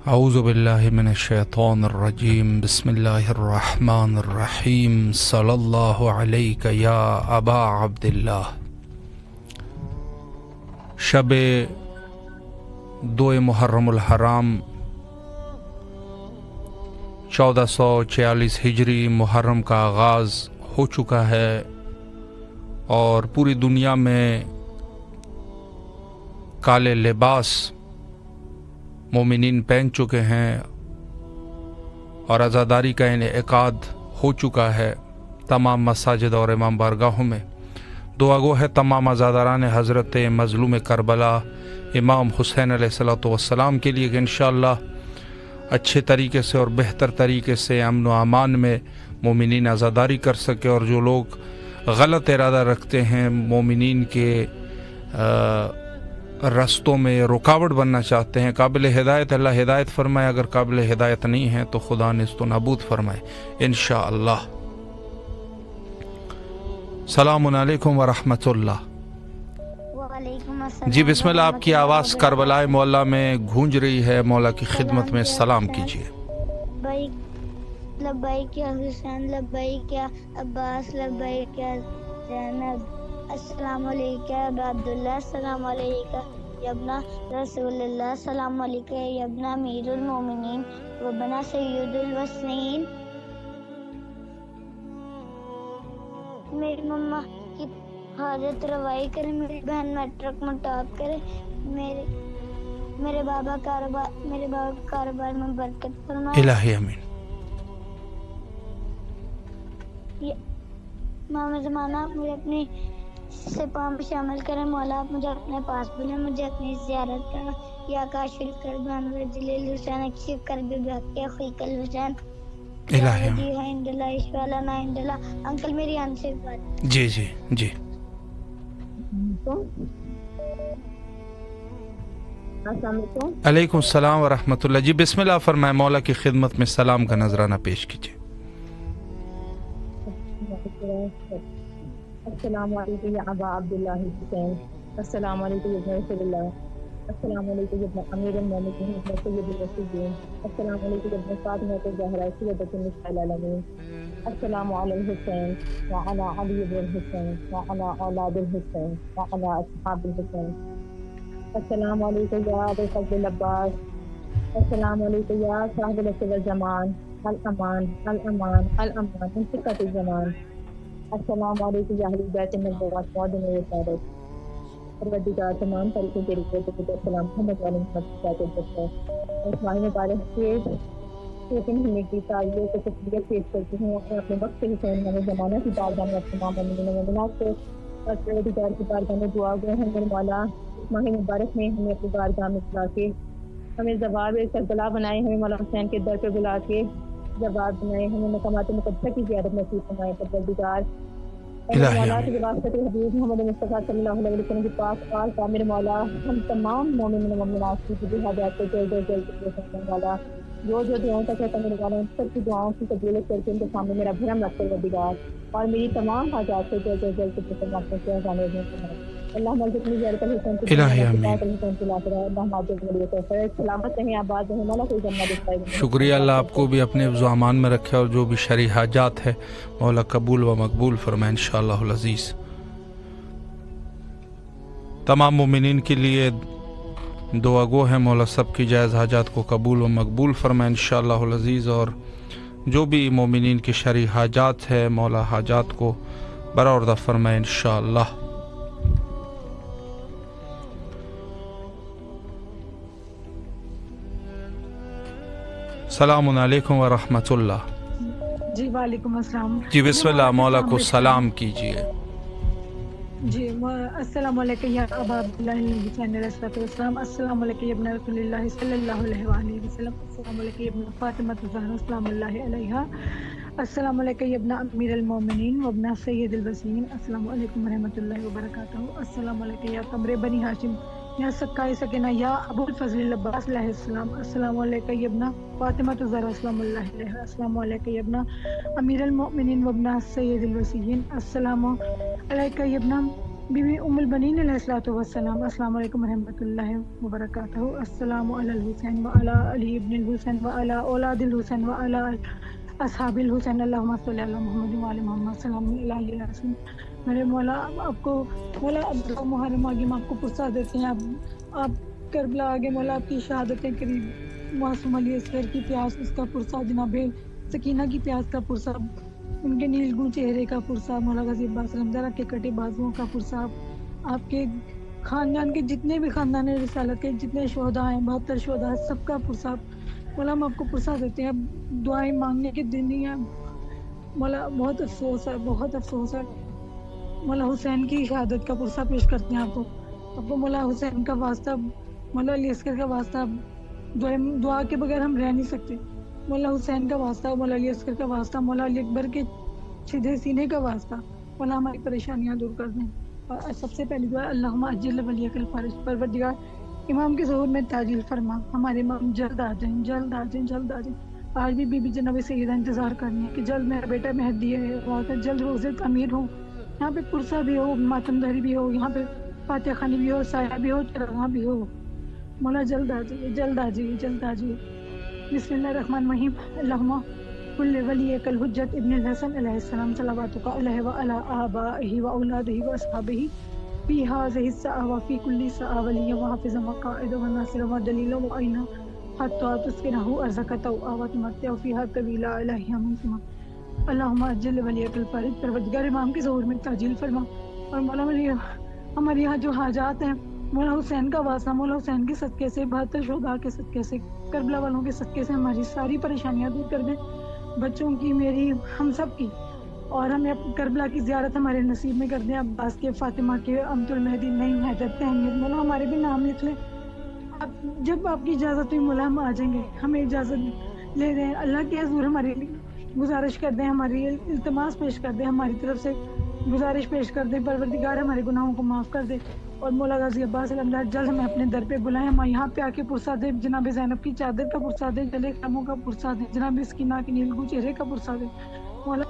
اعوذ باللہ من الشیطان الرجیم بسم اللہ الرحمن الرحیم صلی اللہ علیک یا ابا عبداللہ۔ شب 2 محرم الحرام 1446 ہجری محرم کا آغاز ہو چکا ہے اور پوری دنیا میں کالے لباس مومنین پہن چکے ہیں اور عزاداری کا انعقاد ہو چکا ہے تمام مساجد اور امام بارگاہوں میں۔ دعا گو ہے تمام عزاداران حضرت مظلوم کربلا امام حسین علیہ السلام کے لیے کہ انشاءاللہ اچھے طریقے سے اور بہتر طریقے سے امن و امان میں مومنین عزاداری کر سکے، اور جو لوگ غلط ارادہ رکھتے ہیں مومنین کے رستوں میں رکاوٹ بننا چاہتے ہیں، قابل ہدایت اللہ ہدایت فرمائے، اگر قابل ہدایت نہیں ہیں تو خدا نیست و نابود فرمائے انشاءاللہ۔ السلام علیکم ورحمۃ اللہ۔ وعلیکم السلام جی بسم اللہ، آپ کی آواز کربلائے مولا میں گونج رہی ہے، مولا کی خدمت میں سلام کیجیے۔ لبیک یا حسین، لبیک یا عباس، لبیک یا زینب، السلام علیکم یا عبداللہ، السلام علیکم یا ابن رسول اللہ، السلام علیکم یا ابن امیر المومنین و ابن سید الوسنین۔ میری مما کی حاجت روائی کرے، میری بہن میٹرک میں ٹاپ کرے، میرے بابا کاروبار میں برکت فرمائے، الہی امین۔ ماما زمانہ مجھے اپنی سپاہ میں شامل کریں، مولا آپ مجھے اپنے پاس بلیں، مجھے اپنی زیارت کرنا، یا کاشف الکرب جلیل حسین اکشف کرب بحق خیق الحسین، الہی امین۔ جی ہند اللہ اشفا لنا ہند اللہ۔ انکل میری آنسر بات جی جی جی السلام علیکم۔ علیکم السلام ورحمۃ اللہ۔ جی بسم اللہ فرمائے، مولا کی خدمت میں سلام کا نذرانہ پیش کیجیے۔ السلام علیکم یا ابا عبداللہ حسین، السلام علیکم ابن رسول اللہ، السلام علیکم ابن امیر المومنین ابن سید الرسولین، السلام علیکم ابن فاطمہ الزہرا سیدۃ النساء العالمین، السلام علی الحسین وعلی علی بن الحسین وعلی اولاد الحسین وعلی اصحاب الحسین، السلام علیکم یا ابا الفضل العباس، السلام علیکم یا صاحب العصر والزمان، الامان الامان الامان من ثقۃ الزمان، السلام علیکم یا اہل بیت النبوۃ معدن رسالت، پروردگار تمام طریقوں کے رکھے تو السلام محمد علیہ وسلم۔ اس ماہ مبارک کے 3 مہینے کی تعزیت کو تسلیت پیش کرتی ہوں اپنے وقت کے حسین میں زمانہ کی بارگاہ میں اپنے تمام مومنات کو اور پروردگار کی بارگاہ میں دعا گو ہیں میرے مولا، اس ماہ مبارک میں ہمیں اپنی بارگاہ میں بلا کے ہمیں زواب کربلا بنائے، ہمیں مولا حسین کے در پہ بلا کے جواب بنائے، ہمیں مقامات مقدسہ کی زیارت نصیب فرمائے۔ پروردگار مولا کی واسطے حبیب محمد مصطفیٰ صلی اللہ علیہ وسلم کی پاک آل کا میرے مولا ہم تمام مومن و مومنات کی بھی حاجات کو جلد جلد مولا، جو دعاؤں کا کہتا میرے مولا ان سب کی دعاؤں کی قبولیت کر کے ان کے سامنے میرا بھرم رکھ پروردگار، اور میری تمام حاجات کو جلد جلد سے جانے دیں۔ اللہ مسجد میں زیارت حسین کی الہی آمین۔ سلامت رہیں، آباد رہیں، مولا کوئی جنت دکھائے۔ شکریہ، اللہ آپ کو بھی اپنے حفظ و امان میں رکھے اور جو بھی شرعی حاجات ہے مولا قبول و مقبول فرمائے انشاءاللہ العزیز۔ تمام مومنین کے لیے دعا گو ہے مولا سب کی جائز حاجات کو قبول و مقبول فرمائے انشاءاللہ العزیز، اور جو بھی مومنین کی شرعی حاجات ہے مولا حاجات کو برآورد فرمائے انشاءاللہ۔ السلام علیکم ورحمۃ اللہ۔ جی وعلیکم السلام۔ جی بسم اللہ، مولا کو سلام کیجیے۔ جی السلام علیکم یا ابا عبداللہ حسین علیہ السلام، السلام علیکم یا ابن رسول اللہ صلی اللہ علیہ وآلہ وسلم، السلام علیکم یا ابن فاطمہ الزہرا السلام اللہ علیہا، السلام علیکم یا ابن امیر المومنین و ابن سید الوسنین، السلام علیکم ورحمۃ اللہ وبرکاتہ، السلام علیکم یا قمر بنی ہاشم یا سکائے سکینہ یا ابو الفضل العباس علیہ السلام، السلام علیکم یا ابن فاطمہ الزہرا السلام اللہ علیہ، السلام علیکم یا ابن امیر المؤمنین و ابن سید الوسیین، السلام علیکم یا ابن بی بی ام البنین علیہ الصلوۃ والسلام السلام علیکم ورحمۃ اللہ وبرکاتہ. السلام علی الحسین وعلی علی ابن الحسین وعلی اولاد الحسین وعلی اصحاب الحسین اللہم صلی علی محمد وعلی محمد سلام علیہ الرسول. میرے مولا آپ کو مولا اب محرم آگے ہم آپ کو پرسا دیتے ہیں. آپ کربلا آگے مولا آپ کی شہادتیں قریب معصوم علی اصغر کی پیاس اس کا پرسا جناب سکینہ کی پیاس کا پرسا ان کے نیلگوں چہرے کا پرسا مولا غازی عباس رمضان کے کٹے بازوؤں کا پرسا آپ کے خاندان کے جتنے بھی خاندان رسالت کے جتنے شہداء ہیں 72 شہداء سب کا پرسا مولا ہم آپ کو پرسا دیتے ہیں. اب دعائیں مانگنے کے دن ہی ہیں مولا. بہت افسوس ہے بہت افسوس ہے مولا. حسین کی شہادت کا پرسا پیش کرتے ہیں آپ کو مولا حسین کا واسطہ مولا علی اصغر کا واسطہ دعا کے بغیر ہم رہ نہیں سکتے. مولا حسین کا واسطہ مولا علی اصغر کا واسطہ مولا علی اکبر کے سیدھے سینے کا واسطہ مولا ہماری پریشانیاں دور کر دیں. اور سب سے پہلی دعا اللہم عجل ولیک الفرج پروردگار امام کے ظہور میں تعجیل فرما. ہمارے امام جلد آ جائیں جلد آ جائیں جلد آ جائیں. آج بھی بی بی جناب سیدہ انتظار کر رہی ہیں کہ جلد میرا بیٹا مہدی ہے جلد روزے تعمیر ہو. یہاں پہ پرسا بھی ہو ماتم داری بھی ہو یہاں پہ فاتح خانی بھی ہو سایہ بھی ہو چراغاں بھی ہو. مولا جلد آ جائیے جلد آ جائیے جلد آ جائیے. بسم اللہ الرحمن الرحیم. اللہم کل ولیک الحجت ابن الحسن علیہ السلام صلواتک علیہ وعلی آبائہ واولادہ واصحابہ فی ہذہ الساعۃ وفی کل ساعۃ ولیا وحافظا وقائدا وناصرا ودلیلا وعینا حتی تسکنہ ارضک طوعا وتمتع فیہا طویلا الہی منصما. اللہم اجل ولیک الفرج پروردگار امام کے ظہور میں تعجیل فرما. اور مولا ہمارے یہاں جو حاجات ہیں مولا حسین کا واسطہ مولا حسین کے صدقے سے 72 شہداء کے صدقے سے کربلا والوں کے صدقے سے ہماری ساری پریشانیاں دور کر دیں. بچوں کی میری ہم سب کی. اور ہمیں کربلا کی زیارت ہمارے نصیب میں کر دیں. عباس کے فاطمہ کے امت المہدی نعیم حیدر تہنیت مولا ہمارے بھی نام لکھ لیں. جب آپ کی اجازت ہوئی مولا ہم آ جائیں گے. ہمیں اجازت لے رہے ہیں اللہ کے حضور ہماری گزارش کر دیں ہماری التماس پیش کر دیں ہماری طرف سے گزارش پیش کر دیں. پروردگار ہمارے گناہوں کو معاف کر دے. اور مولا غازی عباس الحمدللہ جلد ہمیں اپنے در پہ بلائیں. ہم یہاں پہ آ کے پرسا دیں جناب زینب کی چادر کا پرسا دیں گلے خیموں کا پرسا دیں جناب سکینہ کے نیلگوں چہرے کا پرسا دیں. مولا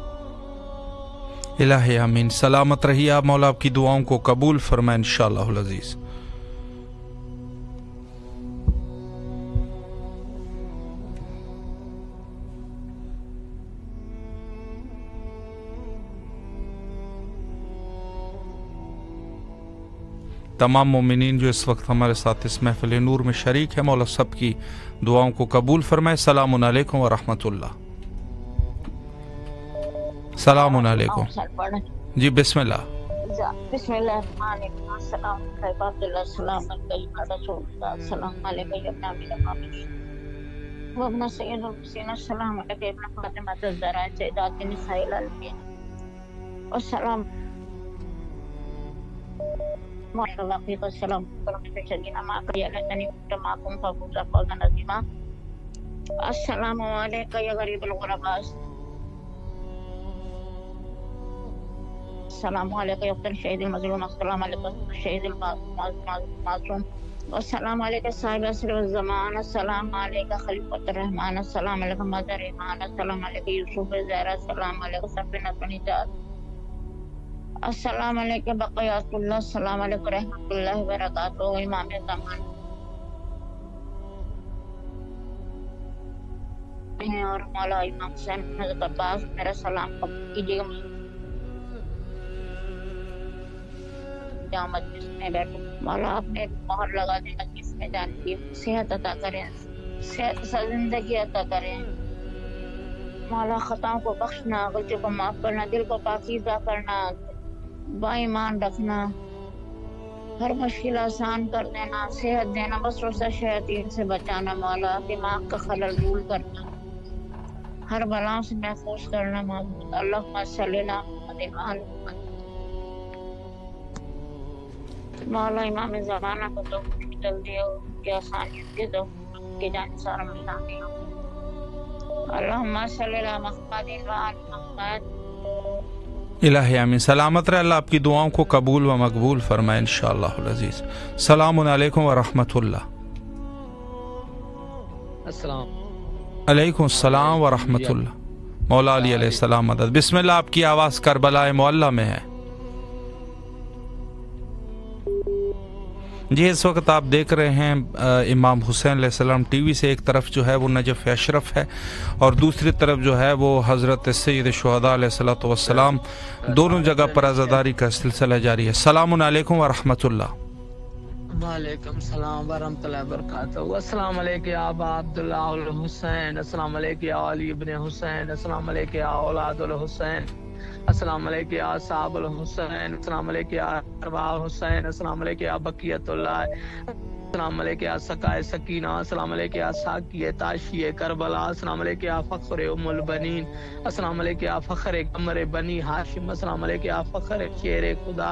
الہی آمین. سلامت رہیے آپ. مولا آپ کی دعاؤں کو قبول فرمائے انشاءاللہ العزیز. تمام مومنین جو اس وقت ہمارے ساتھ اس محفل نور میں شریک ہے مولا سب کی دعاؤں کو قبول فرمائے. السلام علیکم ورحمۃ اللہ. السلام علیکم. جی بسم اللہ. بسم اللہ الرحمن الرحیم. السلام علیکم عبداللہ السلام علیکم رسول اللہ السلام علیکم ابن امیر المؤمنین وابن سید الحسین السلام علیکم ابن فاطمہ الزہرا سیدات نساء العالمین والسلام ماشاءاللہ فیق السلام علیکم شدینا ما قیا لتنی معکم فوز فوزا عظیما. السلام علیکم یا غریب الغرباء. السلام علیکم یا اختر شہید المظلوم. السلام علیکم شہید المعصوم. السلام علیکم صاحب عصر الزمان. السلام علیکم خلیفۃ الرحمن. السلام علیکم مظہر ایمان. السلام علیکم یوسف زہرا. السلام علیکم سفینۃ النجات. السلام علیکم بقیات اللہ. السلام علیکم رحمۃ اللہ وبرکاتہ. امام زمان ہیں اور مولا امام حسین حضرت عباس میرا سلام قبول کیجیے گا. مجلس میں بیٹھو مولا آپ نے مہر لگا دیں مجلس میں جان کی صحت عطا کریں صحت سے زندگی عطا کریں. مولا خطاؤں کو بخشنا غلطیوں کو معاف کرنا دل کو پاکیزہ کرنا با ایمان رکھنا ہر مشکل آسان کر دینا صحت دینا وسوسہ شیاطین سے بچانا. مولا دماغ کا خلل دور کرنا ہر بلاؤں سے محفوظ کرنا. اللہم صلی اللہ محمد. مولا امام زمانہ کو تو جلدی ہو کہ آسانیت کے تو کہ جان سارا ملانے ہو. اللہم صلی اللہ محمد وآل محمد. الہی آمین. سلامت رہے. اللہ آپ کی دعاؤں کو قبول و مقبول فرمائے انشاءاللہ العزیز. السلام علیکم ورحمۃ اللہ. السلام علیکم السلام ورحمۃ اللہ. مولا علی علیہ السلام مدد. بسم اللہ. آپ کی آواز کربلا معلی میں ہے. جی اس وقت آپ دیکھ رہے ہیں امام حسین علیہ السلام ٹی وی سے، ایک طرف جو ہے وہ نجف اشرف ہے اور دوسری طرف جو ہے وہ حضرت سید شہداء علیہ الصلوۃ والسلام، دونوں جگہ پر عزاداری کا سلسلہ جاری ہے۔ السلام علیکم ورحمۃ اللہ۔ وعلیکم السلام ورحمۃ اللہ وبرکاتہ۔ السلام علیکم یا ابا عبداللہ الحسین، السلام علیکم یا علی ابن حسین، السلام علیکم یا اولاد الحسین، السلام علیکم یا صاحب الحسین، السلام علیکم یا ارواح حسین، السلام علیکم یا بقیت اللہ، السلام علیکم یا سقائے سکینہ، السلام علیکم یا ساقی تاشی کربلا، السلام علیکم یا فخر ام البنین، السلام علیکم یا فخر قمر بنی ہاشم، السلام علیکم یا فخر شیر خدا،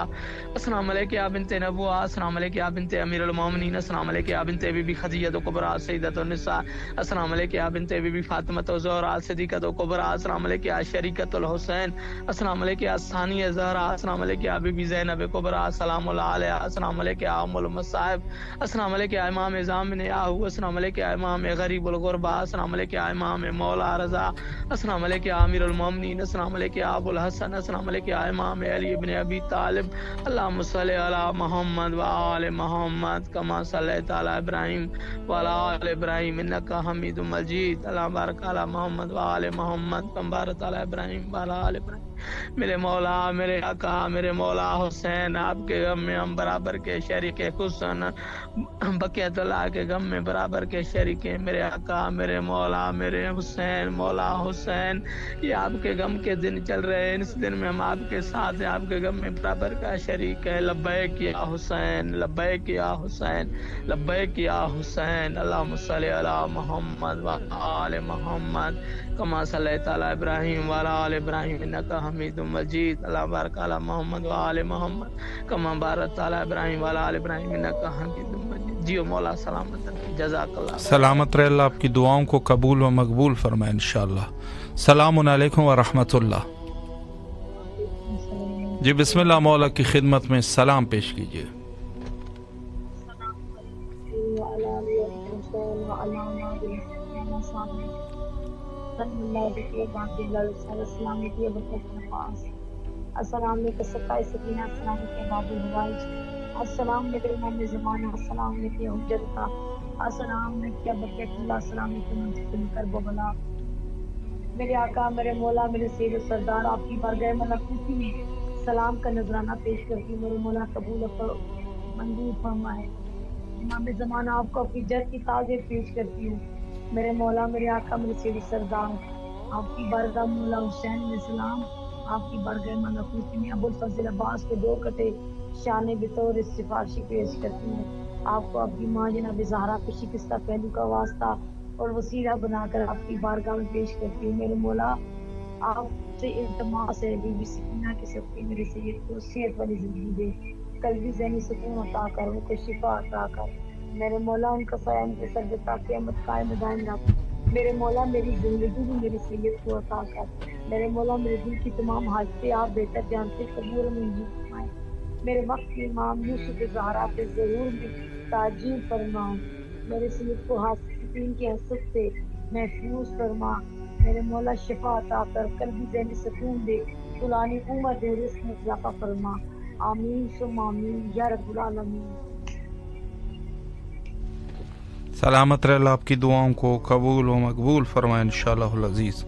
السلام علیکم یا بنت نبوہ، السلام علیکم یا بنت امیر المومنین، السلام علیکم یا بنت بی بی خدیجہ کبریٰ سیدۃ النساء، السلام علیکم یا بنت بی بی فاطمہ زہرا صدیقۃ کبریٰ، السلام علیکم یا شریکۃ الحسین، السلام علیکم یا ثانیہ زہرا، السلام علیکم یا بی بی زینب کبریٰ سلام اللہ علیہا، السلام علیکم یا ام المصائب، السلام علیکم یا امام زامن یاہو، السلام علیکم یا امام غریب الغربا، السلام علیکم یا امام مولا رضا، السلام علیکم یا امیر المومنین، السلام علیکم یا ابو الحسن، السلام علیکم یا امام علی ابن ابی طالب، اللہم صلی علی محمد و آل محمد کما صلیت علی ابراہیم و علی آل ابراہیم انک حمید مجید، اللہم بارک علی محمد و آل محمد کما بارکت علی ابراہیم و علی آل ابراہیم۔ میرے مولا، میرے آقا، میرے مولا حسین، آپ کے غم میں ہم برابر کے شریک حسن، بقیت اللہ کے غم میں برابر کے شریک ہیں۔ میرے آقا، میرے مولا، میرے حسین، مولا حسین، یہ آپ کے غم کے دن چل رہے ہیں، اس دن میں ہم آپ کے ساتھ ہیں، آپ کے غم میں برابر کا شریک ہے۔ لبیک یا حسین، لبیک یا حسین، لبیک یا حسین، اللہم صلی علی محمد و آل محمد کما صلیت علی ابراہیم و علی آل ابراہیم انک حمید مجید، اللہم بارک علی محمد و آل محمد کما بارکت علی ابراہیم و علی آل ابراہیم انک حمید مجید۔ جیو مولا سلامت رکھے، جزاک اللہ۔ سلامت رہے، اللہ آپ کی دعاؤں کو قبول و مقبول فرمائے انشاءاللہ۔ السلام علیکم ورحمۃ اللہ۔ جی بسم اللہ، مولا کی خدمت میں سلام پیش کیجیے۔ السلام علیکم سقائے سکینہ، السلام علیکم باب الحوائج، السلام علیکم امام زمانہ، السلام علیکم حجت کا، السلام علیکم بقیت اللہ، السلام علیکم منتقل کرب و بلا۔ میرے آقا، میرے مولا، میرے سید و سردار، آپ کی بارگاہ ملکوتی میں سلام کا نذرانہ پیش کرتی ہوں۔ میرے مولا قبول منظور فرمائے۔ امام زمانہ، آپ کو اپنی جد کی تعزیت پیش کرتی ہوں۔ میرے مولا، میرے آقا، میرے سید و سردار، آپ کی بارگاہ مولا حسین علیہ السلام، آپ کی بارگاہ ملکوتی میں ابو الفضل عباس کے 2 کٹے شان بطور سفارشی پیش کرتی ہوں۔ آپ کو اپنی ماں جناب زہرا کے شکستہ پہلو کا واسطہ اور وسیلہ بنا کر آپ کی بارگاہ میں پیش کرتی ہوں۔ میرے مولا، آپ سے التماس ہے بی بی سکینہ کے صدقے میرے سید کو صحت والی زندگی دے، قلبی ذہنی سکون عطا کر، ان کو شفا عطا کر۔ میرے مولا، ان کا سایہ ان کے سر پہ تا قیامت قائم دائم رکھ۔ میرے مولا، میری زندگی بھی میرے سید کو عطا کر۔ میرے مولا، میرے دل کی تمام حاجتیں آپ بہتر جانتے، قبول و منظور فرمائیں۔ میرے وقت کے امام یوسف زہرا پہ ضرور میں تعجیل فرماؤں۔ میرے سید کو حاسدین کی حسد سے محفوظ فرما۔ میرے مولا، شفا عطا کر، قلبی ذہنی سکون دے، طولانی عمر دے، رزق میں اضافہ فرما۔ آمین ثم آمین یا رب العالمین۔ سلامت رہے، اللہ آپ کی دعاؤں کو قبول و مقبول فرمائے انشاءاللہ العزیز۔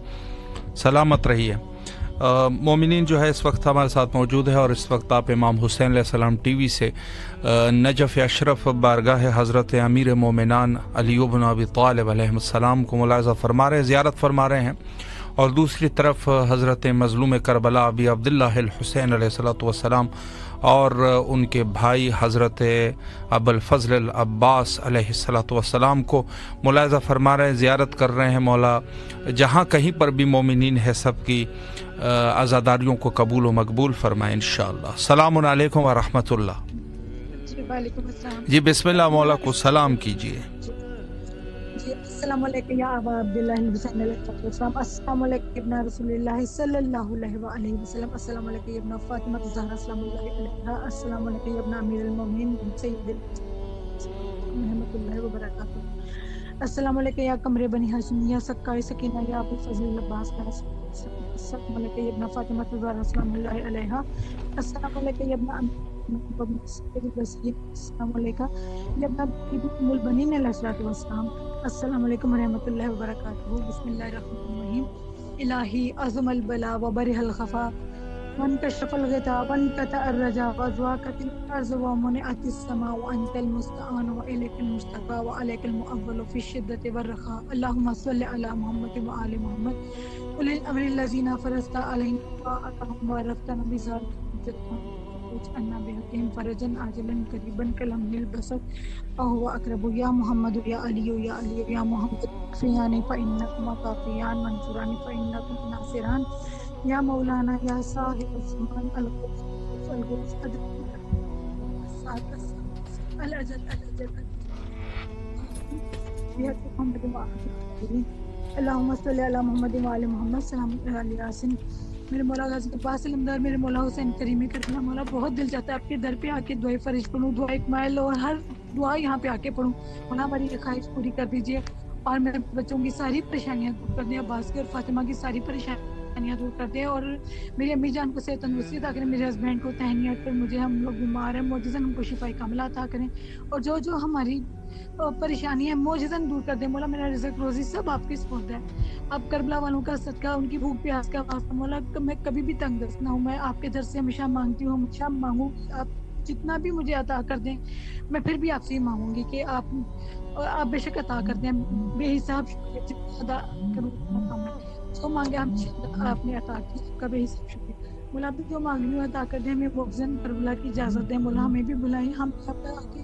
سلامت رہیے۔ مومنین جو ہے اس وقت ہمارے ساتھ موجود ہے، اور اس وقت آپ امام حسین علیہ السلام ٹی وی سے نجف اشرف بارگاہ حضرت امیر مومنان علی بن ابی طالب علیہ السلام کو ملاحظہ فرما رہے ہیں، زیارت فرما رہے ہیں، اور دوسری طرف حضرت مظلوم کربلا ابی عبداللہ الحسین علیہ السلام اور ان کے بھائی حضرت ابو الفضل العباس علیہ السلام کو ملاحظہ فرما رہے ہیں، زیارت کر رہے ہیں۔ مولا جہاں کہیں پر بھی مومنین ہے، سب کی عزاداریوں کو قبول و مقبول فرمائے انشاءاللہ۔ السلام علیکم ورحمۃ اللہ۔ جی وعلیکم السلام۔ جی بسم اللہ، مولا کو سلام کیجیے۔ جی السلام علیکم یا ابا عبداللہ الحسین علیہ السلام، السلام علیکم ابن رسول اللہ صلی اللہ علیہ وسلم، السلام علیکم ابن فاطمہ الزہرا سلام اللہ علیہا، السلام علیکم ابن امیر المومنین سید محمد اللہ وبرکاتہ، السلام علیکم یا قمر بنی ہاشم یا سقائے سکینہ یا ابو الفضل العباس، السلام علیکم ابن فاطمہ الزہرا سلام اللہ علیہا، السلام علیکم ابن السلام علیکم یہ اپنا مل بنین علیہ الصلوۃ والسلام السلام علیکم ورحمۃ اللہ وبرکاتہ بسم اللہ الرحمن الرحیم الہی عظم البلا وبرح الخفا وانکشف الغطاء وانقطع الرجاء وضاقت الارض ومنعت السماء وانت المستعان واليك المشتكى وعليك المؤول في الشدة والرخاء اللهم صل على محمد وآل محمد أولي الأمر الذين فرضت عليهم طاعتهم وعرفتنا بذلك واجعلنا بحقهم فرجا عاجلا قريبا كلمح البصر وهو أقرب يا محمد يا علي يا علي يا محمد كافيان فإنكما كافيان منصوران فإنكم ناصران يا مولانا يا صاحب الزمان الغوث الغوث الأجل بحق محمد وآله اللهم صل على محمد وآل محمد سلام علی یاسین میرے مولا غازی عباس علمدار میرے مولا حسین کریم کربلا مولا بہت دل چاہتا ہے آپ کے در پہ آ کے دعائے فرج پڑھوں دعائے کمائل اور ہر دعا یہاں پہ آ کے پڑھوں مولا ہماری یہ خواہش پوری کر دیجیے اور میرے بچوں کی ساری پریشانیاں دور کر دیں عباس کی اور فاطمہ کی ساری پریشانیاں دور کر دیں اور میری امی جان کو صحت تندرستی عطا کریں میرے ہسبینڈ کو تہنیت پر مجھے ہم لوگ بیمار ہیں معجزاً ہم کو شفاء کاملہ عطا کریں اور جو ہماری پریشانی ہے معجزاً دور کر دیں مولا میرا رزق روزی سب آپ کے سپرد ہے اب کربلا والوں کا صدقہ ان کی بھوک پیاس کا واسطہ مولا میں کبھی بھی تنگ دست نہ ہوں میں آپ کے در سے ہمیشہ مانگتی ہوں ہمیشہ مانگوں آپ جتنا بھی مجھے عطا کر دیں میں پھر بھی آپ سے ہی مانگوں گی کہ آپ بے شک عطا کر دیں بے حساب شکریہ جتنا ادا کروں جو مانگے آپ نے عطا کی کا بے حساب شکریہ مولا بھی جو مانگنی ہو عطا کر دیں ہمیں مخزن کربلا کی اجازت دیں مولا ہمیں بھی بلائیں ہم سب آ کے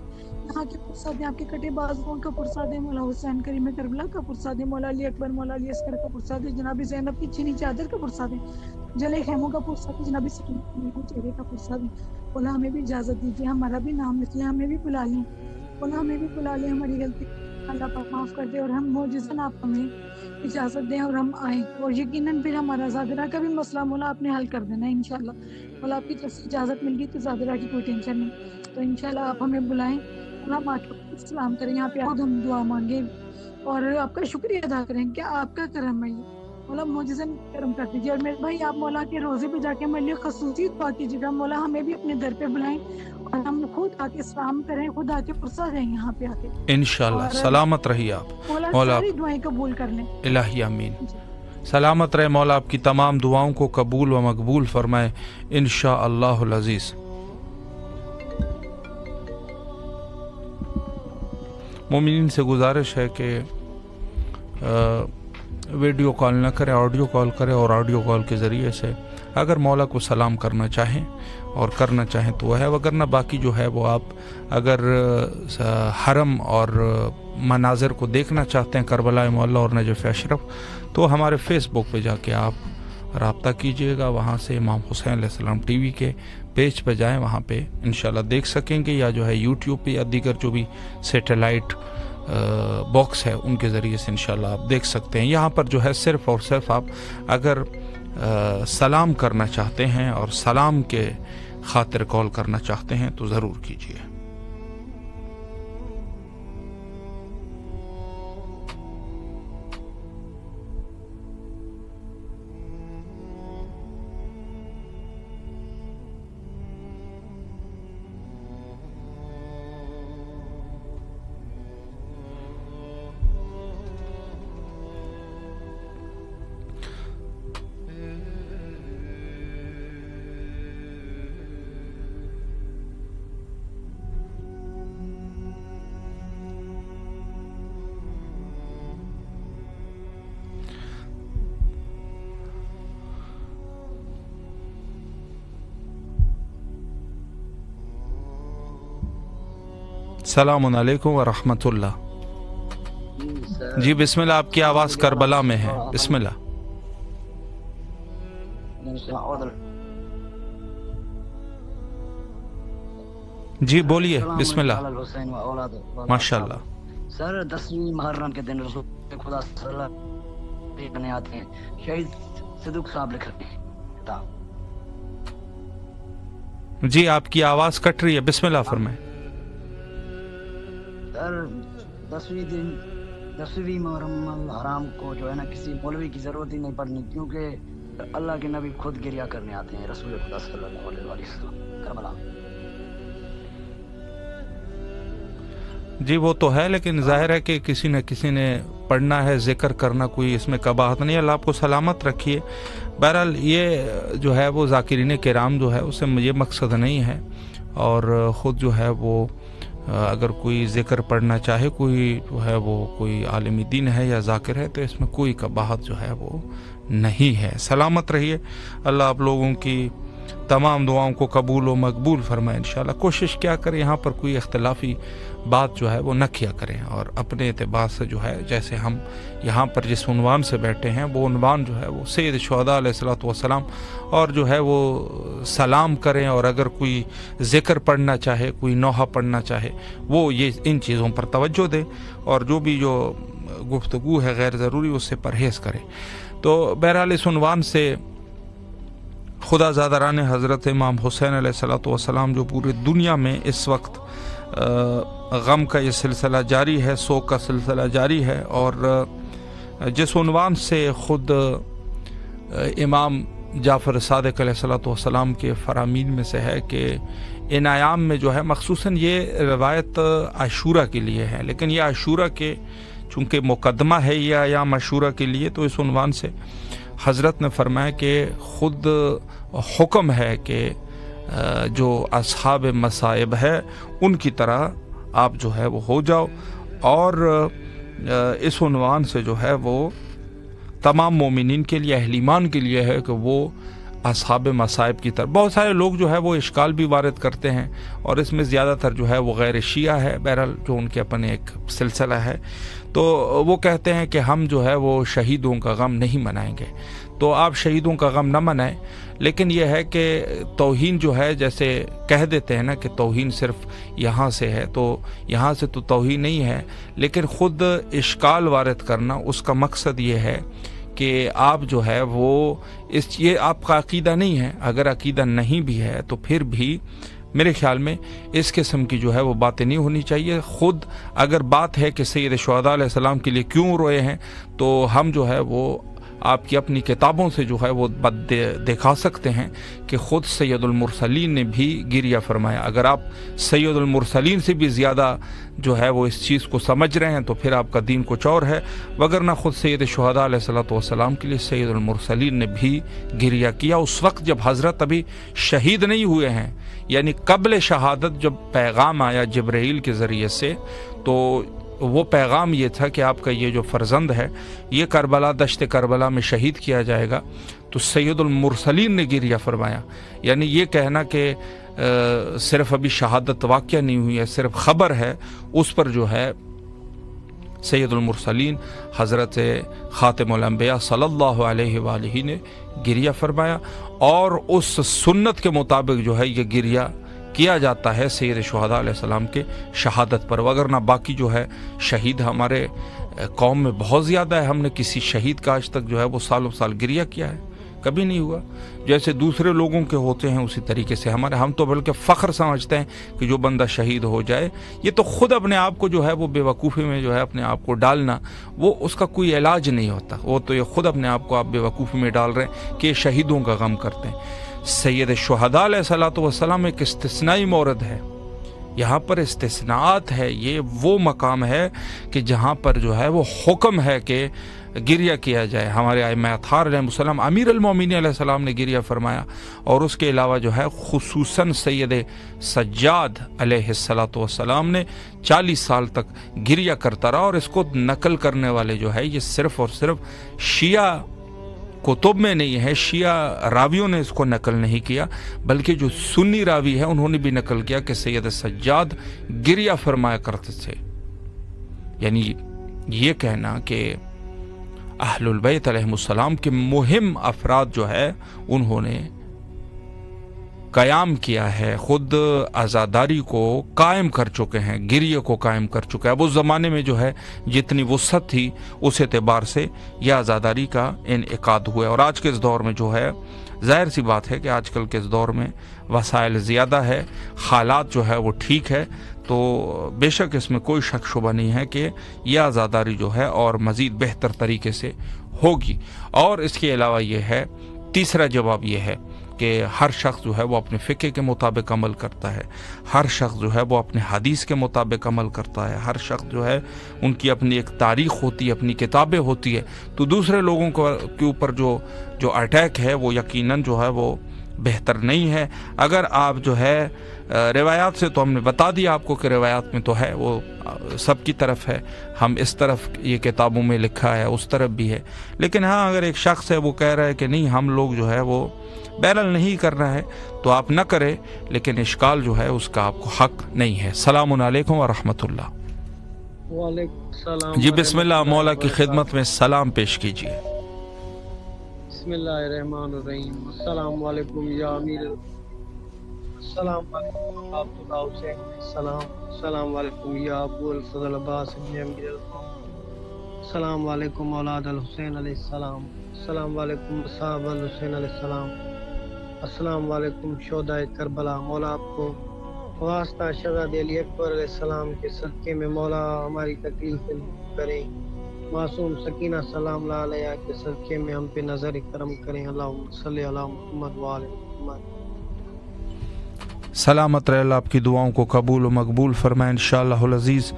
یہاں کے پرسہ دیں آپ کے کٹے بازوں کا پرسہ دیں مولا حسین کریم کربلا کا پرسہ دیں مولا علی اکبر مولا علی اصغر کا پرسہ دیں جناب زینب کی چینی چادر کا پرسہ دیں جلے خیموں کا پرسہ دیں جناب سکینہ کے چہرے کا پرسہ دیں مولا ہمیں بھی اجازت دیجیے ہمارا بھی نام لکھ لیں ہمیں بھی بلا لیں مولا ہمیں بھی بلا لیں ہماری غلطی اللہ پاک معاف کر دے اور ہم معجزاً آپ ہمیں اجازت دیں اور ہم آئیں اور یقیناً پھر ہمارا زادرہ کا بھی مسئلہ مولا آپ نے حل کر دینا ہے انشاءاللہ مولا آپ کی طرف سے اجازت مل گئی تو زادرہ کی کوئی ٹینشن نہیں تو انشاءاللہ آپ ہمیں بلائیں ہم آ کے سلام کریں یہاں پہ خود ہم دعا مانگیں اور آپ کا شکریہ ادا کریں کہ آپ کا کرم ہے مولا معجزاً کرم کر دیجیے اور میرے بھائی آپ مولا کے روزے پہ جا کے میرے لیے خصوصی دعا کیجیے گا مولا ہمیں بھی اپنے در پہ بلائیں اور ہم خود آ کے سلام کریں خود آ کے پرسہ دیں یہاں پہ آ کے انشاءاللہ سلامت رہیے آپ مولا ساری دعائیں قبول کر لیں الہی آمین سلامت رہے مولا آپ کی تمام دعاؤں کو قبول و مقبول فرمائے انشاءاللہ العزیز مومنین سے گزارش ہے کہ ویڈیو کال نہ کریں آڈیو کال کریں اور آڈیو کال کے ذریعے سے اگر مولا کو سلام کرنا چاہیں اور کرنا چاہیں تو وہ ہے وگرنہ باقی جو ہے وہ آپ اگر حرم اور مناظر کو دیکھنا چاہتے ہیں کربلا معلیٰ اور نجف اشرف تو ہمارے فیس بک پہ جا کے آپ رابطہ کیجئے گا وہاں سے امام حسین علیہ السلام ٹی وی کے پیج پہ جائیں وہاں پہ انشاءاللہ دیکھ سکیں گے یا جو ہے یوٹیوب پہ یا دیگر جو بھی سیٹلائٹ باکس ہے ان کے ذریعے سے انشاءاللہ آپ دیکھ سکتے ہیں یہاں پر جو ہے صرف اور صرف آپ اگر سلام کرنا چاہتے ہیں اور سلام کے خاطر کال کرنا چاہتے ہیں تو ضرور کیجئے السلام علیکم ورحمۃ اللہ جی بسم اللہ آپ کی آواز کربلا میں ہے بسم اللہ جی بولیے بسم اللہ ماشاء اللہ سر 10ویں محرم کے دن رسول خدا صلی اللہ علیہ وسلم آتے ہیں شہید صدوق صاحب لکھ رہے ہیں جی آپ کی آواز کٹ رہی ہے بسم اللہ فرمائیں سر 10ویں محرم الحرام کو جو ہے نا کسی مولوی کی ضرورت ہی نہیں پڑنی کیونکہ اللہ کے نبی خود گریہ کرنے آتے ہیں رسول خدا صلی اللہ علیہ وسلم کربلا جی وہ تو ہے، لیکن ظاہر ہے کہ کسی نہ کسی نے پڑھنا ہے، ذکر کرنا کوئی اس میں قباحت نہیں ہے۔ اللہ آپ کو سلامت رکھیے۔ بہرحال یہ جو ہے وہ ذاکرین کرام جو ہے اس سے یہ مقصد نہیں ہے، اور خود جو ہے وہ اگر کوئی ذکر پڑھنا چاہے، کوئی جو ہے وہ کوئی عالم دین ہے یا ذاکر ہے، تو اس میں کوئی قباحت جو ہے وہ نہیں ہے۔ سلامت رہیے، اللہ آپ لوگوں کی تمام دعاؤں کو قبول و مقبول فرمائے انشاءاللہ۔ کوشش کیا کریں یہاں پر کوئی اختلافی بات جو ہے وہ نہ کیا کریں، اور اپنے اعتبار سے جو ہے جیسے ہم یہاں پر جس عنوان سے بیٹھے ہیں وہ عنوان جو ہے وہ سید شہداء علیہ الصلوۃ والسلام، اور جو ہے وہ سلام کریں، اور اگر کوئی ذکر پڑھنا چاہے، کوئی نوحہ پڑھنا چاہے، وہ یہ ان چیزوں پر توجہ دیں، اور جو بھی جو گفتگو ہے غیر ضروری اس سے پرہیز کریں۔ تو بہرحال اس عنوان سے خدا زادران حضرت امام حسین علیہ الصلوۃ والسلام جو پوری دنیا میں اس وقت غم کا یہ سلسلہ جاری ہے، سوگ کا سلسلہ جاری ہے، اور جس عنوان سے خود امام جعفر صادق علیہ الصلوۃ والسلام کے فرامین میں سے ہے کہ ان ایام میں جو ہے خصوصاً یہ روایت عاشورہ کے لیے ہے، لیکن یہ عاشورہ کے چونکہ مقدمہ ہے یہ ایام عاشورہ کے لیے، تو اس عنوان سے حضرت نے فرمایا کہ خود حکم ہے کہ جو اصحاب مصائب ہے ان کی طرح آپ جو ہے وہ ہو جاؤ، اور اس عنوان سے جو ہے وہ تمام مومنین کے لیے، اہل ایمان کے لیے ہے کہ وہ اصحاب مصائب کی طرف۔ بہت سارے لوگ جو ہے وہ اشکال بھی وارد کرتے ہیں، اور اس میں زیادہ تر جو ہے وہ غیر شیعہ ہے، بہرحال جو ان کے اپنے ایک سلسلہ ہے، تو وہ کہتے ہیں کہ ہم جو ہے وہ شہیدوں کا غم نہیں منائیں گے۔ تو آپ شہیدوں کا غم نہ منائیں، لیکن یہ ہے کہ توہین جو ہے جیسے کہہ دیتے ہیں نا کہ توہین صرف یہاں سے ہے، تو یہاں سے تو توہین نہیں ہے، لیکن خود اشکال وارد کرنا اس کا مقصد یہ ہے کہ آپ جو ہے وہ یہ آپ کا عقیدہ نہیں ہے۔ اگر عقیدہ نہیں بھی ہے تو پھر بھی میرے خیال میں اس قسم کی جو ہے وہ باتیں نہیں ہونی چاہیے۔ خود اگر بات ہے کہ سید شہداء علیہ السلام کے لیے کیوں روئے ہیں، تو ہم جو ہے وہ آپ کی اپنی کتابوں سے جو ہے وہ بات دکھا سکتے ہیں کہ خود سید المرسلین نے بھی گریہ فرمایا۔ اگر آپ سید المرسلین سے بھی زیادہ جو ہے وہ اس چیز کو سمجھ رہے ہیں تو پھر آپ کا دین کچھ اور ہے، وگرنہ خود سید شہداء علیہ الصلوۃ والسلام کے لیے سید المرسلین نے بھی گریہ کیا، اس وقت جب حضرت ابھی شہید نہیں ہوئے ہیں، یعنی قبل شہادت جب پیغام آیا جبرائیل کے ذریعے سے، تو وہ پیغام یہ تھا کہ آپ کا یہ جو فرزند ہے یہ کربلا، دشت کربلا میں شہید کیا جائے گا۔ تو سید المرسلین نے گریہ فرمایا، یعنی یہ کہنا کہ صرف ابھی شہادت واقعہ نہیں ہوئی ہے، صرف خبر ہے، اس پر جو ہے سید المرسلین حضرت خاتم الانبیاء صلی اللہ علیہ وآلہ نے گریہ فرمایا، اور اس سنت کے مطابق جو ہے یہ گریہ کیا جاتا ہے سید شہداء علیہ السلام کے شہادت پر، وگرنہ باقی جو ہے شہید ہمارے قوم میں بہت زیادہ ہے۔ ہم نے کسی شہید کا آج تک جو ہے وہ سالوں سال گریہ کیا ہے؟ کبھی نہیں ہوا۔ جیسے دوسرے لوگوں کے ہوتے ہیں اسی طریقے سے ہم تو بلکہ فخر سمجھتے ہیں کہ جو بندہ شہید ہو جائے، یہ تو خود اپنے آپ کو جو ہے وہ بے وقوفی میں جو ہے اپنے آپ کو ڈالنا، وہ اس کا کوئی علاج نہیں ہوتا، وہ تو یہ خود اپنے آپ کو آپ بے وقوفی میں ڈال رہے ہیں کہ شہیدوں کا غم کرتے ہیں۔ سید شہداء علیہ الصلوۃ والسلام ایک استثنائی مورد ہے، یہاں پر استثناءات ہے، یہ وہ مقام ہے کہ جہاں پر جو ہے وہ حکم ہے کہ گریہ کیا جائے۔ ہمارے ائمہ اطہار علیہ السلام، امیر المومنین علیہ السلام نے گریہ فرمایا، اور اس کے علاوہ جو ہے خصوصاً سید سجاد علیہ الصلوۃ والسلام نے 40 سال تک گریہ کرتا رہا، اور اس کو نقل کرنے والے جو ہے یہ صرف اور صرف شیعہ کتب میں نہیں ہے، شیعہ راویوں نے اس کو نقل نہیں کیا، بلکہ جو سنی راوی ہے انہوں نے بھی نقل کیا کہ سید سجاد گریہ فرمایا کرتے تھے۔ یعنی یہ کہنا کہ اہل البیت علیہم السلام کے مہم افراد جو ہے انہوں نے قیام کیا ہے، خود عزاداری کو قائم کر چکے ہیں، گریہ کو قائم کر چکے ہیں۔ اب اس زمانے میں جو ہے جتنی وسعت تھی اس اعتبار سے یہ عزاداری کا انعقاد ہوا ہے، اور آج کے اس دور میں جو ہے ظاہر سی بات ہے کہ آج کل کے اس دور میں وسائل زیادہ ہے، حالات جو ہے وہ ٹھیک ہے، تو بے شک اس میں کوئی شک شبہ نہیں ہے کہ یہ عزاداری جو ہے اور مزید بہتر طریقے سے ہوگی۔ اور اس کے علاوہ یہ ہے، تیسرا جواب یہ ہے، کہ ہر شخص جو ہے وہ اپنے فقہ کے مطابق عمل کرتا ہے، ہر شخص جو ہے وہ اپنے حدیث کے مطابق عمل کرتا ہے، ہر شخص جو ہے ان کی اپنی ایک تاریخ ہوتی ہے، اپنی کتابیں ہوتی ہے، تو دوسرے لوگوں کے اوپر جو اٹیک ہے وہ یقیناً جو ہے وہ بہتر نہیں ہے۔ اگر آپ جو ہے روایات سے تو ہم نے بتا دیا آپ کو کہ روایات میں تو ہے، وہ سب کی طرف ہے، ہم اس طرف یہ کتابوں میں لکھا ہے، اس طرف بھی ہے، لیکن ہاں اگر ایک شخص ہے وہ کہہ رہا ہے کہ نہیں ہم لوگ جو ہے وہ بیرل نہیں کرنا ہے تو آپ نہ کریں، لیکن اشکال جو ہے اس کا آپ کو حق نہیں ہے۔ السلام علیکم ورحمۃ اللہ۔ وعلیکم السلام جی بسم اللہ، مولا کی خدمت میں سلام پیش کیجیے۔ بسم اللہ الرحمن الرحیم۔ السلام علیکم یا امیر، السلام علیکم عبداللہ حسین، السلام علیکم یا ابو الفضل عباس ابن امیر، السلام علیکم اولاد الحسین علیہ السلام، السلام علیکم صحابہ الحسین علیہ السلام، السلام علیکم شہدائے کربلا۔ مولا آپ کو واسطہ شہزادہ علی اکبر علیہ السلام کے صدقے میں مولا ہماری تکلیفیں دور کریں، معصوم سکینہ سلام اللہ علیہ کے صدقے میں ہم پہ نظر کرم کریں۔ اللہم صلی علی محمد وآل محمد۔ سلامت رہے، اللہ آپ کی دعاؤں کو قبول و مقبول فرمائے انشاءاللہ العزیز،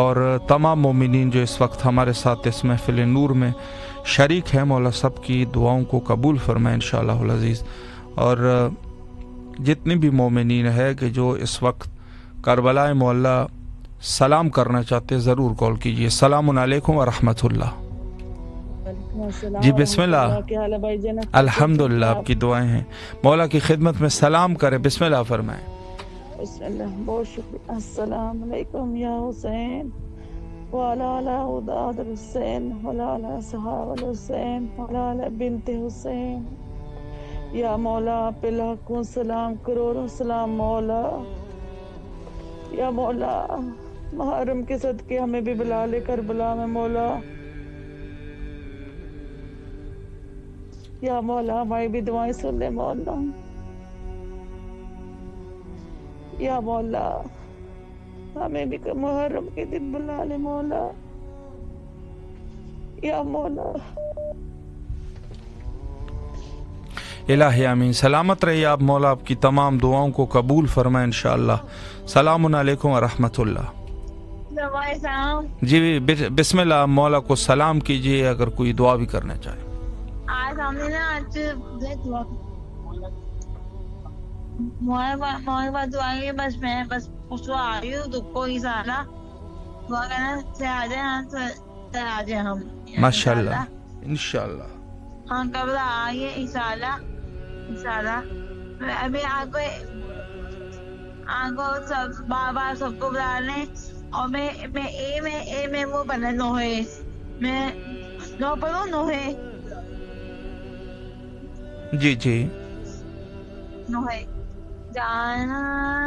اور تمام مومنین جو اس وقت ہمارے ساتھ اس محفل نور میں شریک ہیں، مولا سب کی دعاؤں کو قبول فرمائے انشاءاللہ العزیز، اور جتنی بھی مومنین ہے کہ جو اس وقت کربلا معلیٰ سلام کرنا چاہتے ضرور کال کیجئے۔ السلام علیکم ورحمۃ اللہ۔ جی بسم اللہ، الحمدللہ آپ کی دعائیں ہیں، مولا کی خدمت میں سلام کریں، بسم اللہ فرمائیں۔ بسم اللہ، بہت شکریہ۔ السلام علیکم یا حسین وعلی اولاد الحسین وعلی صحابہ الحسین وعلی بنت حسین۔ یا مولا آپ پہ لاکھوں سلام، کروڑوں سلام مولا۔ یا مولا محرم کے صدقے ہمیں بھی بلا لے کربلا میں مولا۔ یا مولا ہماری بھی دعائیں سن لے مولا۔ یا مولا ہمیں بھی محرم کے دن بلا لے مولا۔ یا مولا الہی آمین۔ سلامت رہیے آپ، مولا آپ کی تمام دعاؤں کو قبول فرمائے انشاءاللہ۔ السلام علیکم ورحمۃ اللہ۔ جی بسم اللہ، مولا کو سلام کیجیے اگر کوئی دعا بھی کرنا چاہے۔ آج ہم نے نا دعا کی، بس میں بس پوچھوا آ رہی ہوں، تو کوئی سارا دعا کرنا سے آ جائے ہم ماشاء اللہ انشاءاللہ۔ ہاں قبل آئیے انشاءاللہ انشاءاللہ۔ ابھی آپ کو سب بار سب کو بلا لیں، اور میں اے میں وہ بنا نوحے، میں نو پڑھوں نوحے جی جی نوحے جانا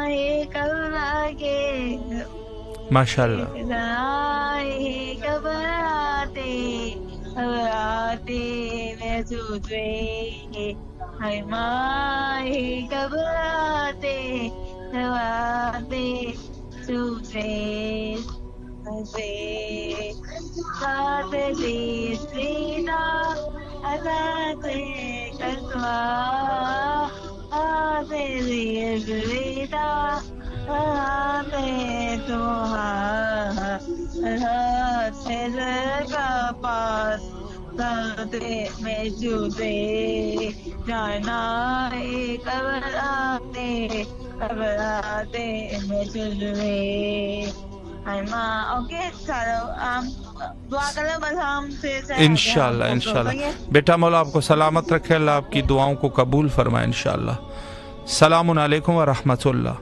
ہے کربلا کے ماشاءاللہ گھبراتے میں سوچے ہے ماہی گھبراتے سوچے پاس میں جوتے جانا گھبراتے میں جلوے اوکے دعا کرو بس ہم سے انشاءاللہ انشاءاللہ۔ بیٹا مولا آپ کو سلامت رکھے، اللہ آپ کی دعاؤں کو قبول فرمائے انشاءاللہ۔ السلام علیکم ورحمۃ اللہ۔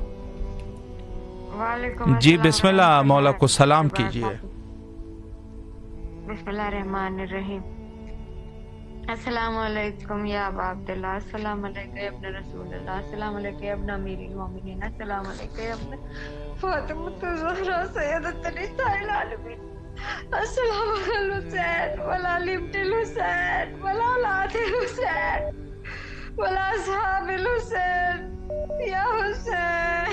جی بسم اللہ، مولا کو سلام کیجیے۔ بسم اللہ الرحمن الرحیم۔ السلام علیکم یا ابا عبداللہ، السلام علیکم یا ابن رسول اللہ، السلام علیکم یا ابن امیر المومنین، السلام علیکم یا ابن فاطمۃ الزہرا سیدۃ النساء العالمین، السلام علی الحسین وعلی علی ابن الحسین وعلی اولاد الحسین وعلی اصحاب الحسین یا حسین۔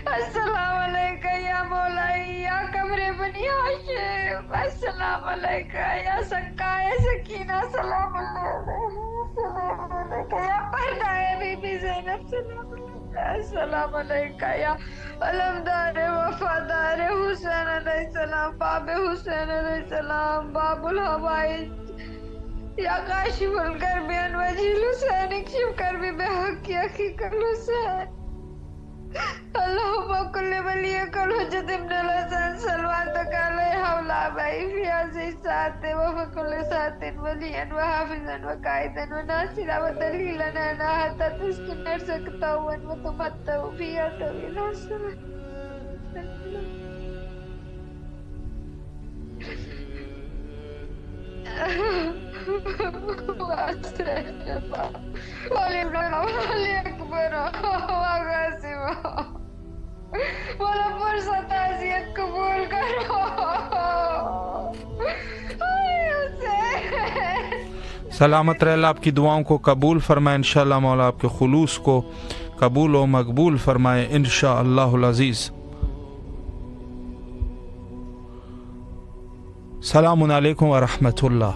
السلام علیکم یا مولا ایاک عمر بنی ہاشم السلام علیکم یا سکا یا سکینہ سلام علیکم یا پردہ بی بی زینب سلام علیکم السلام علیکم یا علمدار وفادار حسین علیہ السلام باب حسین علیہ السلام باب الحوائج یا کاشف الکرب عن وجہ الحسین اکشف کربی بحق حقیق الحسین اللہم کل ولیک الحجت ابن الحسن صلواتک علیہ اولا بائی فی حضی ساتھ وفکل ساتھ ولیا وحافظا وقائدا وناصرا ودلیلا ناحتا تسکن نرسکتا وتمتا فیہا طویل حسن ولی اکبر وغاسم مولا فرصت عزیت قبول کرو سلامت رہ اللہ آپ کی دعاؤں کو قبول فرمائے انشاءاللہ مولا آپ کے خلوص کو قبول و مقبول فرمائے انشاءاللہ العزیز. سلام علیکم ورحمۃ اللہ.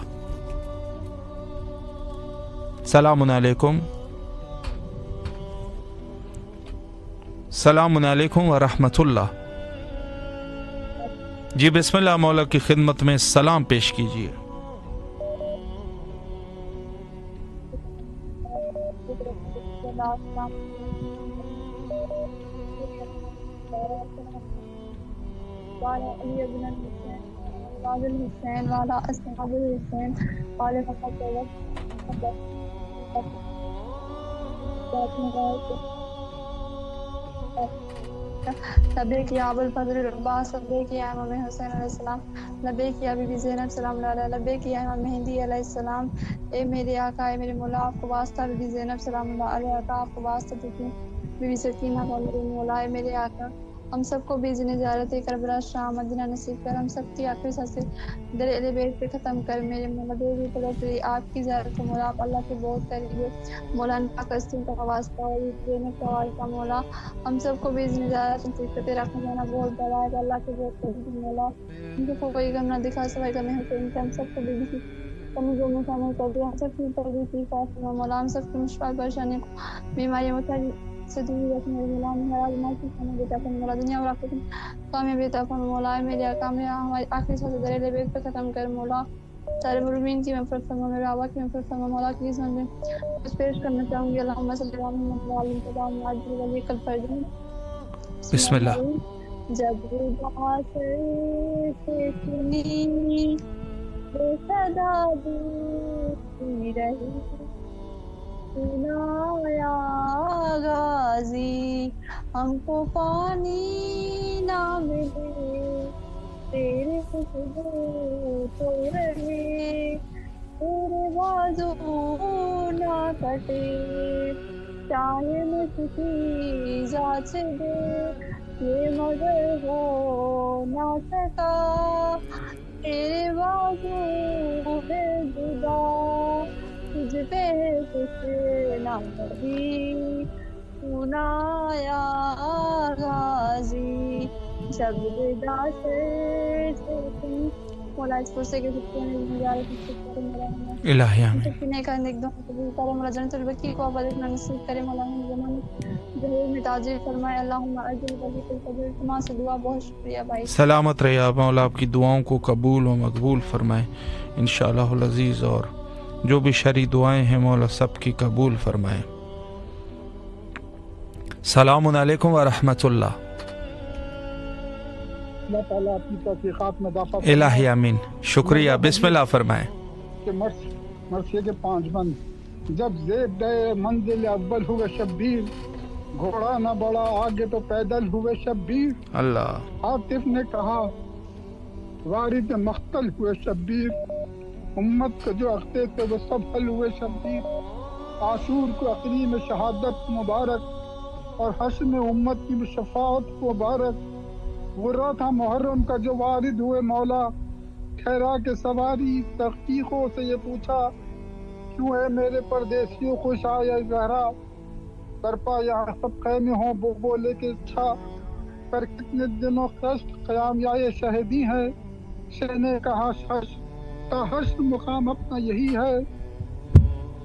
سلام علیکم. سلام علیکم ورحمۃ اللہ. جی بسم اللہ مولا کی خدمت میں سلام پیش کیجیے. الحسین والا اصحاب الحسین والے فقط لبیک یا ابو الفضل العباس لبیک یا امام حسین علیہ السلام لبیک یا بی بی زینب سلام اللہ علیہ لبیک یا امام مہدی علیہ السلام. اے میرے آقا اے میرے مولا آپ کو واسطہ بی بی زینب سلام اللہ علیہ آقا آپ کو واسطہ دیتی بی بی سکینہ کا میرے مولا اے میرے آقا ہم سب کو بیزن زیارت کربلا شام مدینہ نصیب کر ہم سب کی آخری سانس در اہل بیت پہ ختم کر میرے مولا دے تیری آپ کی زیارت کو مولا آپ اللہ کے بہت قریب ہے مولا پاک ہستی کا واسطہ اور دینے کا مولا ہم سب کو بیزن زیارت نصیب کر تیرا خزانہ بہت بڑا ہے اللہ کے بہت قریب ہے مولا ہم سب کو کوئی غم نہ دکھا سوائے غم حسین کہ ہم سب کو بیزن کی کمی جو میں شامل کر دیا ہم سب کی تربیت کی فاطمہ مولا ہم سب کی مشکل پریشانی کو بیماری متعلق سے دور رکھ میرے مولا ہمارا ناصر کرنے بیٹا کن مولا دنیا اور آخرت کامیاب بیٹا کن مولا میرے آقا میں ہماری آخری سانس درے بیگ پہ ختم کر مولا سارے مرمین کی مغفرت فرما میرے آبا کی مغفرت فرما مولا کی عزت میں کچھ پیش کرنا چاہوں گی اللہم صلی اللہ علیہ وسلم عاجل ولی کل فرجن بسم اللہ. جب سے سنی صدا دی رہی سنایا غازی ہم کو پانی نہ ملے تیرے خوشبو تو رہے تیرے بازو نہ کٹے چاہے میں کسی ذات سے دے یہ مگر ہو نہ سکا تیرے بازو ہے جدا تجھ پہ کچھ نہ کبھی سنایا غازی جب ودا سے تم مولا اس پرسے کے سکتے ہیں زیارت الہی آمین. سکتے کا ایک دم قبول کرے مولا جنت البقیع کو آباد اتنا نصیب کرے مولا زمان ظہور میں تاجر فرمائے اللہم اجل ولی کل قبول تمام سے دعا. بہت شکریہ بھائی. سلامت رہے آپ مولا آپ کی دعاؤں کو قبول و مقبول فرمائے انشاءاللہ العزیز اور جو بھی شرعی دعائیں ہیں مولا سب کی قبول فرمائے. سلام علیکم ورحمۃ اللہ. اللہ تعالیٰ آپ کی توفیقات میں اضافہ الہی آمین. شکریہ. بسم اللہ فرمائیں. کہ مرثیے کے 5 بند. جب زیب گئے منزل اول ہوئے شبیر گھوڑا نہ بڑا آگے تو پیدل ہوئے شبیر. اللہ. عاطف نے کہا وارد مختل ہوئے شبیر امت کو جو اختے تھے وہ سب حل ہوئے شبیر. عاشور کو اقلیم شہادت مبارک اور حشر میں امت کی شفاعت مبارک. غرہ تھا محرم کا جو وارد ہوئے مولا ٹھہرا کے سواری تحقیقوں سے یہ پوچھا کیوں ہے میرے پردیسیوں خوش آیا زہرا برپا یہاں سب خیمے ہوں وہ بولے کہ اچھا پر کتنے دنوں خشت قیام یا شہدی ہے، شہ نے کہا حشر مقام اپنا یہی ہے۔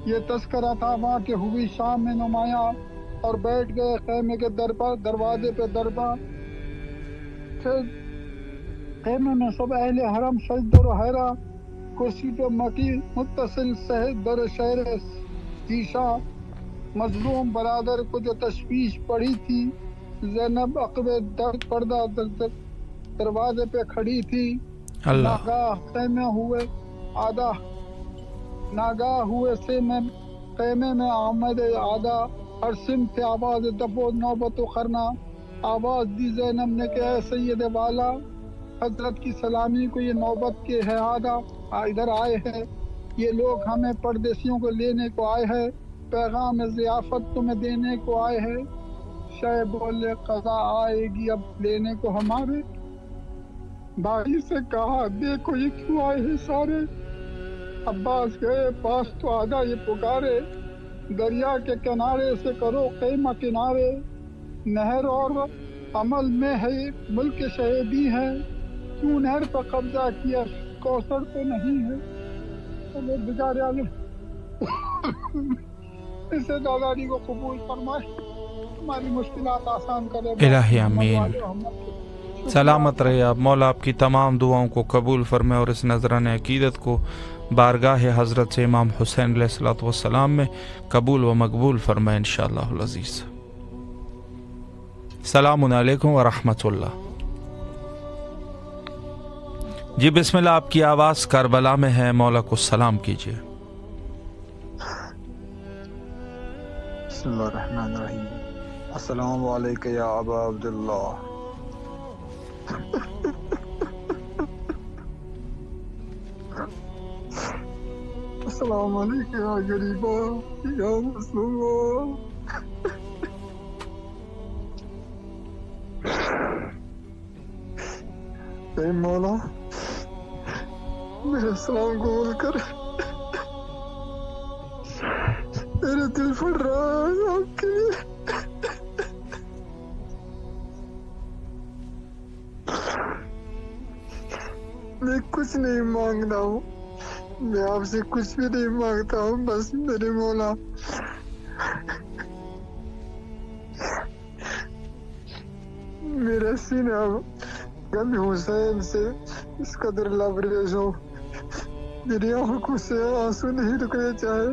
یہ تذکرہ تھا وہاں کے ہوئی شام میں نمایاں، اور بیٹھ گئے خیمے کے دروازے پہ درباں، پھر خیمے میں سب اہل حرم سجدہ و حیرہ، کرسی پہ مکی متصل صحت در شہر دیشا، مظلوم برادر کو جو تشویش پڑی تھی، زینب عقب درد پردہ دروازے پہ کھڑی تھی۔ ناگاہ خیمے ہوئے خیمے میں آمد آدھا، ہر سمت آواز دف و نوبت و خرنا، آواز دی زینب نے کہ اے سید والا، حضرت کی سلامی کو یہ نوبت کے ہے آدھا، ادھر آئے ہیں یہ لوگ، ہمیں پردیسیوں کو لینے کو آئے ہیں، پیغام ضیافت تمہیں دینے کو آئے ہیں۔ شہ بولے قضا آئے گی اب لینے کو ہمارے، بھائی سے کہا دیکھو یہ کیوں آئے ہیں سارے، عباس گئے پاس تو آدھا یہ پکارے، دریا کے کنارے سے کرو خیمہ کنارے، نہر اور عمل میں ہے ملک شہیدی ہے، کیوں نہر پر قبضہ کیا کوثر تو نہیں ہے۔ چلو بیچارے آگے اسے داداری کو قبول فرمائے، ہماری مشکلات آسان کرے۔ الہی آمین۔ سلامت رہے آپ، مولا آپ کی تمام دعاؤں کو قبول فرمائے اور اس نذرانِ عقیدت کو بارگاہ حضرت سے امام حسین علیہ السلام میں قبول و مقبول فرمائے انشاءاللہ العزیز۔ السلام علیکم ورحمۃ اللہ۔ جی بسم اللہ، آپ کی آواز کربلا میں ہے، مولا کو سلام کیجیے۔ بسم اللہ الرحمن الرحیم۔ السلام علیکم یا ابا عبداللہ۔ السلام علیکم یا غریبا یا مظلوما۔ اے مولا میرے سلام قبول کر، میرا دل پھٹ رہا ہے آپ کے لیے۔ میں کچھ نہیں مانگتا ہوں، میں آپ سے کچھ بھی نہیں مانگتا ہوں، بس میرے مولا میرا سینہ غم حسین سے اس قدر لبریز ہو، میری آنکھوں سے آنسو نہیں رکنے چاہے۔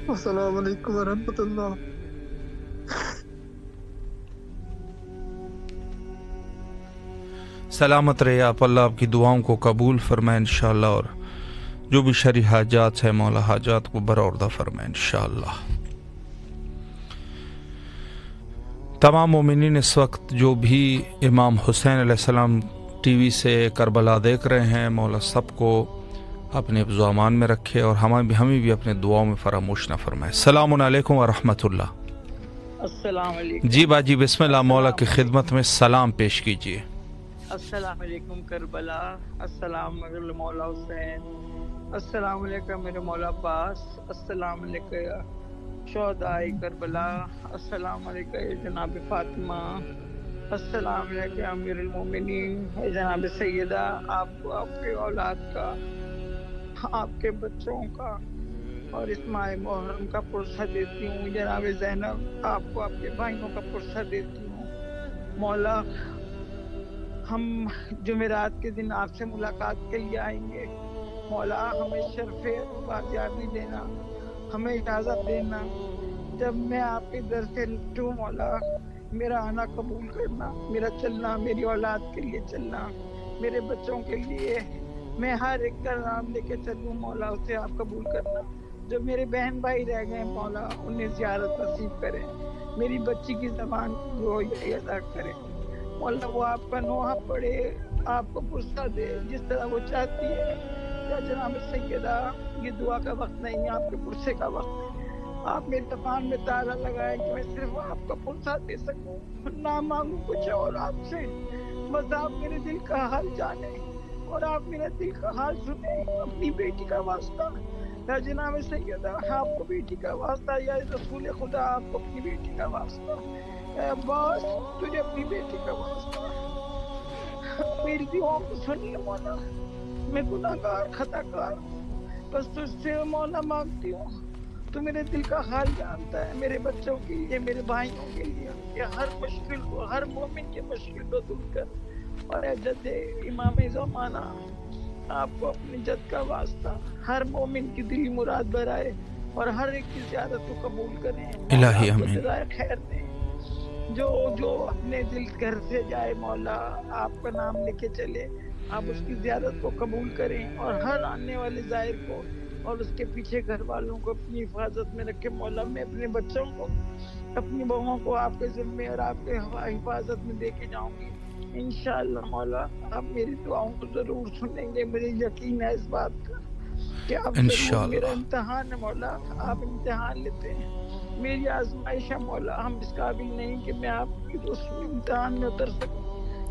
السلام علیکم ورحمۃ اللہ۔ سلامت رہے آپ، اللہ آپ کی دعاؤں کو قبول فرمائے انشاءاللہ، اور جو بھی شرعی حاجات ہے مولا حاجات کو برآوردہ فرمائے انشاءاللہ۔ تمام مومنین اس وقت جو بھی امام حسین علیہ السلام ٹی وی سے کربلا دیکھ رہے ہیں، مولا سب کو اپنے حفظ و امان میں رکھے اور ہمیں بھی اپنے دعاؤں میں فراموش نہ فرمائے۔ السلام علیکم ورحمۃ اللہ۔ السلام علیکم۔ جی باجی بسم اللہ، مولا کی خدمت میں سلام پیش کیجیے۔ السلام علیکم کربلا، السلام علیکم مولا حسین، السلام علیکم میرے مولا عباس، السلام علیکم شہدائے کربلا، السلام علیکم جناب فاطمہ، السلام علیکم امیر المومنین جناب سیدہ، آپ کو آپ کے اولاد کا، آپ کے بچوں کا اور اس ماہ محرم کا پرسہ دیتی ہوں۔ جناب زینب، آپ کو آپ کے بھائیوں کا پرسہ دیتی ہوں۔ مولا ہم جمعرات کے دن آپ سے ملاقات کے لیے آئیں گے، مولا ہمیں شرف بازیابی دینا، ہمیں اجازت دینا، جب میں آپ کے در سے لٹوں مولا میرا آنا قبول کرنا، میرا چلنا میری اولاد کے لیے چلنا، میرے بچوں کے لیے میں ہر ایک کا نام لے کے چلوں مولا، اسے آپ قبول کرنا۔ جو میرے بہن بھائی رہ گئے مولا انہیں زیارت نصیب کریں، میری بچی کی زبان گوئی ادا کریں مولا، وہ آپ کا نوحہ پڑھے، آپ کو پرسہ دے جس طرح وہ چاہتی ہے۔ یا جناب سیدہ، یہ دعا کا وقت نہیں، آپ کے پرسے کا وقت ہے، آپ میری زبان میں تالا لگائیں کہ میں صرف آپ کا پرسہ دے سکوں، نہ مانگوں کچھ اور آپ سے، بس آپ میرے دل کا حال جانیں اور آپ میرا دل کا حال سنیں۔ اپنی بیٹی کا واسطہ یا جناب سیدہ آپ کو بیٹی کا واسطہ، یا رسول خدا آپ کو اپنی بیٹی کا واسطہ، اے عباس تجھے اپنی بیٹی کا واسطہ، میری دعاؤں کو سنیے مولا، میں گناہ گار خطا کار ہوں، بس تجھ سے مولا مانگتی ہوں، تو میرے دل کا حال جانتا ہے، میرے بچوں کے لیے، میرے بھائیوں کے لیے، کہ ہر مشکل کو، ہر مومن کی مشکل کو دور کر، اور اے جد امام زمانہ آپ کو اپنی جد کا واسطہ ہر مومن کی دلی مراد برائے، اور ہر ایک کی زیارت کو قبول کریں، الہی آمین، جزائے خیر دیں، جو اپنے دل گھر سے جائے مولا آپ کا نام لے کے چلے، آپ اس کی زیارت کو قبول کریں، اور ہر آنے والے زائر کو اور اس کے پیچھے گھر والوں کو اپنی حفاظت میں رکھے مولا۔ میں اپنے بچوں کو، اپنی بہوؤں کو آپ کے ذمے اور آپ کے حفاظت میں دے کے جاؤں گی انشاءاللہ مولا۔ آپ میری دعاؤں کو ضرور سنیں گے، مجھے یقین ہے اس بات کا کہ آپ ضرور، میرا امتحان ہے مولا، آپ امتحان لیتے ہیں، میری آزمائش ہے مولا، ہم اس قابل نہیں کہ میں آپ کی اس امتحان میں اتر سکوں،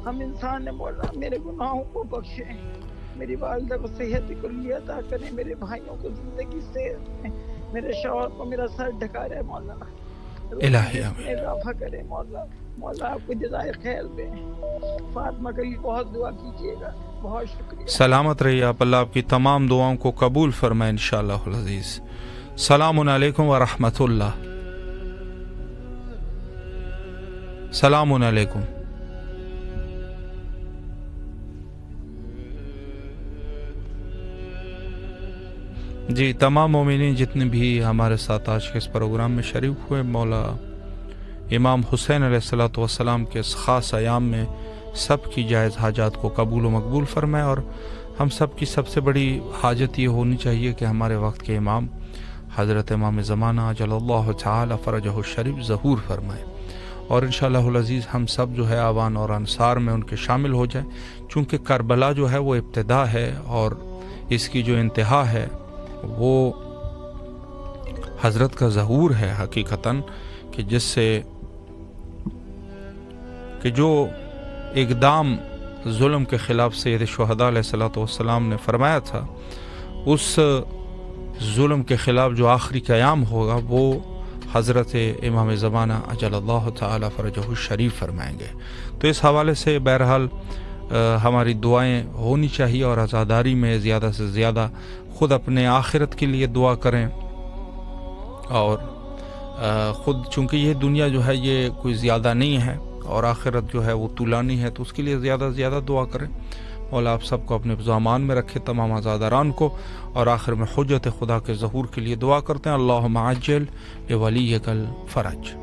ہم انسان ہیں مولا، میرے گناہوں کو بخشیں، میری والدہ کو صحت کلیہ عطا کریں، میرے بھائیوں کو زندگی صحت میں، میرے شوہر کو میرا سر ڈھکا رہے مولا، الہی آمین، اضافہ کریں مولا، مولا آپ کو جزائے خیر دیں۔ فاطمہ کے لیے بہت دعا کیجیے گا، بہت شکریہ۔ سلامت رہیے آپ، اللہ آپ کی تمام دعاؤں کو قبول فرمائے انشاءاللہ العزیز۔ السلام علیکم ورحمۃ اللہ۔ السلام علیکم۔ جی تمام مومنین جتنے بھی ہمارے ساتھ آج کے اس پروگرام میں شریک ہوئے، مولا امام حسین علیہ السلام کے اس خاص ایام میں سب کی جائز حاجات کو قبول و مقبول فرمائے، اور ہم سب کی سب سے بڑی حاجت یہ ہونی چاہیے کہ ہمارے وقت کے امام حضرت امام زمانہ عجل اللہ تعالی فرجہ الشریف ظہور فرمائے، اور انشاءاللہ العزیز ہم سب جو ہے آوان اور انصار میں ان کے شامل ہو جائیں، چونکہ کربلا جو ہے وہ ابتدا ہے اور اس کی جو انتہا ہے وہ حضرت کا ظہور ہے حقیقتاً، کہ جس سے کہ جو اقدام ظلم کے خلاف سید شہداء علیہ السلام نے فرمایا تھا، اس ظلم کے خلاف جو آخری قیام ہوگا وہ حضرت امام زمانہ عجل اللہ تعالی فرجہ الشریف فرمائیں گے۔ تو اس حوالے سے بہرحال ہماری دعائیں ہونی چاہیے، اور عزاداری میں زیادہ سے زیادہ خود اپنے آخرت کے لیے دعا کریں، اور خود چونکہ یہ دنیا جو ہے یہ کوئی زیادہ نہیں ہے، اور آخرت جو ہے وہ طولانی ہے، تو اس کے لیے زیادہ سے زیادہ دعا کریں۔ مولا آپ سب کو اپنے امان میں رکھے، تمام عزاداران کو، اور آخر میں حجت خدا کے ظہور کے لیے دعا کرتے ہیں، اللہم عجل لولیک الفرج۔